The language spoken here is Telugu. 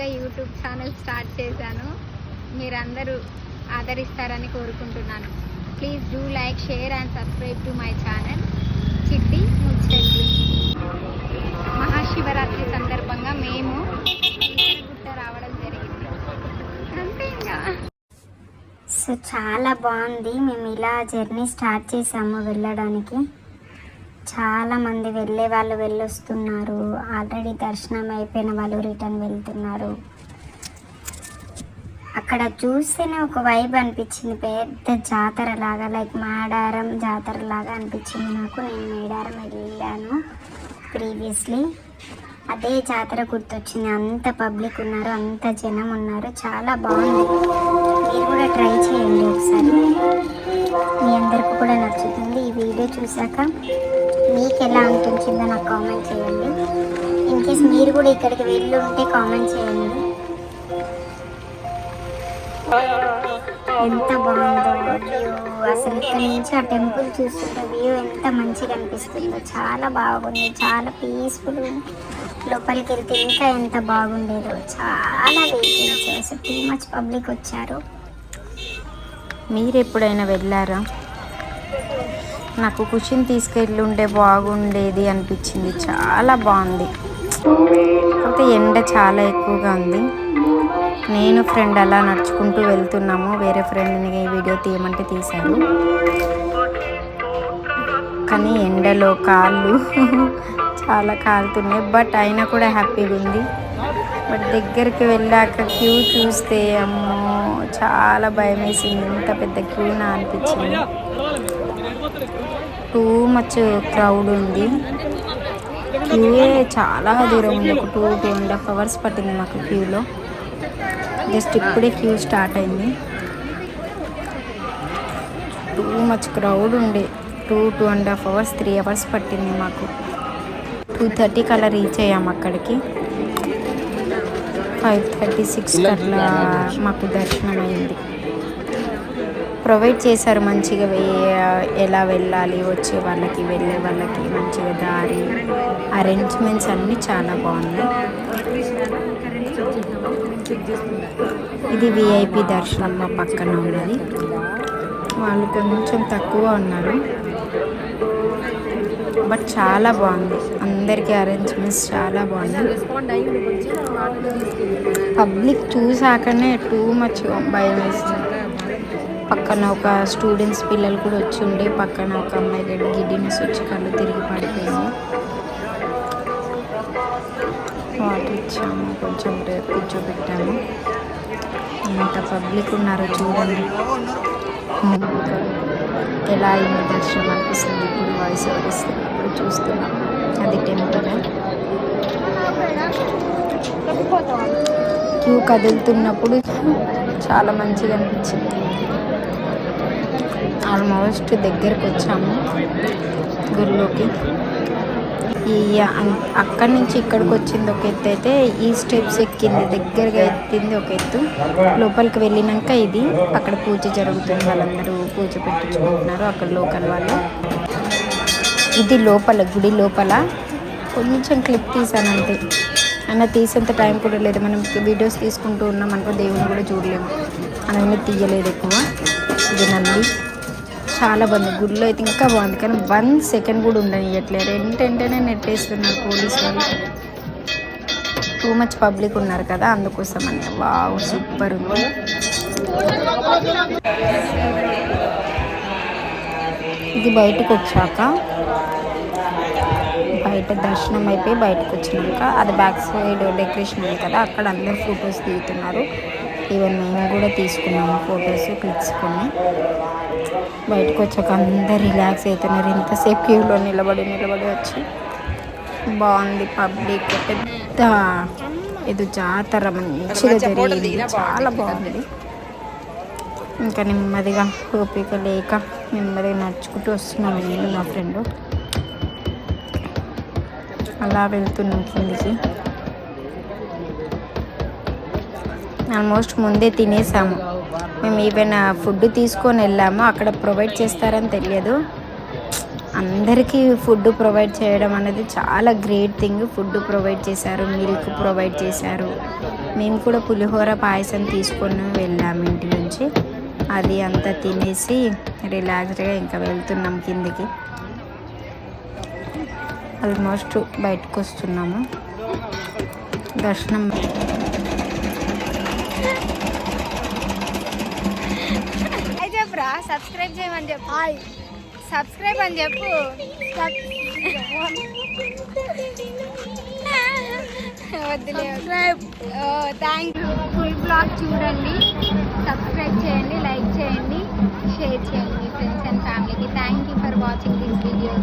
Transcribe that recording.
కొత్తగా యూట్యూబ్ ఛానల్ స్టార్ట్ చేశాను. మీరందరూ ఆదరిస్తారని కోరుకుంటున్నాను. Please do like, share and subscribe to my channel చిట్టి ముచ్చట్లు. మహాశివరాత్రి సందర్భంగా మేము గుట్ట రావడం జరిగింది. అంతే ఇంకా. సో చాలా బాగుంది. మేము ఇలా జర్నీ స్టార్ట్ చేసాము వెళ్ళడానికి. చాలామంది వెళ్ళే వాళ్ళు వెళ్ళొస్తున్నారు. ఆల్రెడీ దర్శనం అయిపోయిన వాళ్ళు రిటర్న్ వెళ్తున్నారు. అక్కడ చూస్తేనే ఒక వైబ్ అనిపించింది. పెద్ద జాతర లాగా, లైక్ మేడారం జాతర లాగా అనిపించింది నాకు. నేను మేడారం వెళ్ళాను ప్రీవియస్లీ. అదే జాతర గుర్తొచ్చింది. అంత పబ్లిక్ ఉన్నారు, అంత జనం ఉన్నారు. చాలా బాగుంది. మీరు కూడా ట్రై చేయండి ఒకసారి. మీ అందరికీ కూడా నచ్చుతుంది. ఈ వీడియో చూసాక మీకు ఎలా అనిపించిందో నాకు కామెంట్ చేయండి. ఇన్కేస్ మీరు కూడా ఇక్కడికి వెళ్ళి ఉంటే కామెంట్ చేయండి. ఎంత బాగుందో వ్యూ. అసలు ఇక్కడ నుంచి ఆ టెంపుల్ చూస్తుంటే వ్యూ ఎంత మంచిగా అనిపిస్తుందో. చాలా బాగుంది, చాలా పీస్ఫుల్. లోపలికి వెళ్తే ఇంకా ఎంత బాగుండేదో. చాలా వెహికల్స్, అసలు టూ మచ్ పబ్లిక్ వచ్చారు. మీరు ఎప్పుడైనా వెళ్ళారా? నాకు కుషిని తీసుకెళ్ళి ఉంటే బాగుండేది అనిపించింది. చాలా బాగుంది. కాకపోతే ఎండ చాలా ఎక్కువగా ఉంది. నేను ఫ్రెండ్ అలా నడుచుకుంటూ వెళ్తున్నాము. వేరే ఫ్రెండ్ని వీడియో తీయమంటే తీశాను. కానీ ఎండలో కాళ్ళు చాలా కాలుతున్నాయి. బట్ అయినా కూడా హ్యాపీగా ఉంది. బట్ దగ్గరికి వెళ్ళాక క్యూ చూస్తే అమ్మో చాలా భయం వేసింది. ఇంత పెద్ద క్యూనా అనిపించింది. టూ మచ్ క్రౌడ్ ఉంది. క్యూయే చాలా దూరం ఉంది. ఒక 2.5 hours పట్టింది మాకు క్యూలో. జస్ట్ ఇప్పుడే క్యూ స్టార్ట్ అయింది. టూ మచ్ క్రౌడ్ ఉండే. 2.5 hours 3 hours పట్టింది మాకు. 2:30 అలా రీచ్ అయ్యాము అక్కడికి. 5:36 అట్లా మాకు దర్శనం అయింది. ప్రొవైడ్ చేశారు మంచిగా ఎలా వెళ్ళాలి, వచ్చే వాళ్ళకి వెళ్ళే వాళ్ళకి మంచిగా దారి అరేంజ్మెంట్స్ అన్నీ చాలా బాగున్నాయి. ఇది విఐపి దర్శనం మా పక్కన ఉన్నది. వాళ్ళు కొంచెం తక్కువ ఉన్నారు. బట్ చాలా బాగుంది. అందరికీ అరేంజ్మెంట్స్ చాలా బాగున్నాయి. పబ్లిక్ చూసాకనే టూ మచ్ భయం వేసింది. పక్కన ఒక స్టూడెంట్స్ పిల్లలు కూడా వచ్చి ఉండే. పక్కన ఒక అమ్మాయి గిడ్డినెస్ వచ్చి కళ్ళు తిరిగి పడిపోయింది. వాటర్ ఇచ్చాము, కొంచెం కూర్చోబెట్టాము. ఎంత పబ్లిక్ ఉన్నారో చూడండి. ఎలా అయింది దర్శనం అనిపిస్తుంది. ఇప్పుడు వాయిస్ ఓవర్ ఇస్తున్నప్పుడు చూస్తున్నాము. అది టెంపుల్. క్యూ కదులుతున్నప్పుడు చాలా మంచిగా అనిపించింది. ఆల్మోస్ట్ దగ్గరకు వచ్చాము గుడిలోకి. అక్కడి నుంచి ఇక్కడికి వచ్చింది ఒక ఎత్తు అయితే, ఈ స్టెప్స్ ఎక్కింది దగ్గరగా ఎత్తింది ఒక ఎత్తు. లోపలికి వెళ్ళినాక ఇది అక్కడ పూజ జరుగుతుంది. వాళ్ళందరూ పూజ పెట్టించుకుంటున్నారు అక్కడ లోకల్ వాళ్ళు. ఇది లోపల, గుడి లోపల. కొంచెం క్లిప్ తీసాను అంతే. అయినా తీసేంత టైం కూడా లేదు. మనం వీడియోస్ తీసుకుంటూ ఉన్నాం అనుకో దేవుని కూడా చూడలేము. అలానే తీయలేదు ఎక్కువ. ఇది నంది చాలా బాగుంది. గుడిలో అయితే ఇంకా బాగుంది. కానీ 1 second కూడా ఉండనియట్లేదు. వెంటనే నెట్టేస్తున్నారు పోలీసు వాళ్ళు. టూ మచ్ పబ్లిక్ ఉన్నారు కదా, అందుకోసం అని. వావ్ సూపర్ ఉంది. ఇది బయటకు వచ్చాక, బయట దర్శనం అయిపోయి బయటకు వచ్చినాక అది బ్యాక్ సైడ్ డెకరేషన్ ఉంది కదా, అక్కడ అందరు ఫొటోస్ దిగుతున్నారు. ఈవెన్ మేము కూడా తీసుకున్నాము ఫొటోస్, క్లిక్స్ కొన్ని. బయటకు వచ్చాక అందరు రిలాక్స్ అవుతున్నారు. ఇంతసేపు క్యూలో నిలబడి వచ్చి. బాగుంది. పబ్లిక్ పెద్ద ఇది జాతర మంచిగా జరిగింది. చాలా బాగుంది. ఇంకా నెమ్మదిగా ఓపిక లేక నెమ్మదిగా నడుచుకుంటూ వస్తున్నాము. నేను మా ఫ్రెండ్ అలా వెళ్తున్నాం కిందికి. ఆల్మోస్ట్ ముందే తినేసాము మేము. ఈవెన్ ఫుడ్ తీసుకొని వెళ్ళాము, అక్కడ ప్రొవైడ్ చేస్తారని తెలియదు. అందరికీ ఫుడ్ ప్రొవైడ్ చేయడం అనేది చాలా గ్రేట్ థింగ్. ఫుడ్ ప్రొవైడ్ చేశారు, మిల్క్ ప్రొవైడ్ చేశారు. మేము కూడా పులిహోర పాయసం తీసుకొని వెళ్ళాము ఇంటి నుంచి. అది అంతా తినేసి రిలాక్స్డ్గా ఇంకా వెళ్తున్నాం కిందికి. ఆల్మోస్ట్ బయటకు వస్తున్నాము. దర్శనం చెప్పురా, సబ్స్క్రైబ్ చేయమని చెప్పు. సబ్స్క్రైబ్ అని చెప్పు. వద్దులే, థ్యాంక్ యూ. ఫుల్ బ్లాగ్ చూడండి, సబ్స్క్రైబ్ చేయండి, లైక్ చేయండి, షేర్ చేయండి మీ ఫ్రెండ్స్ అండ్ ఫ్యామిలీకి. Thank you for watching this video.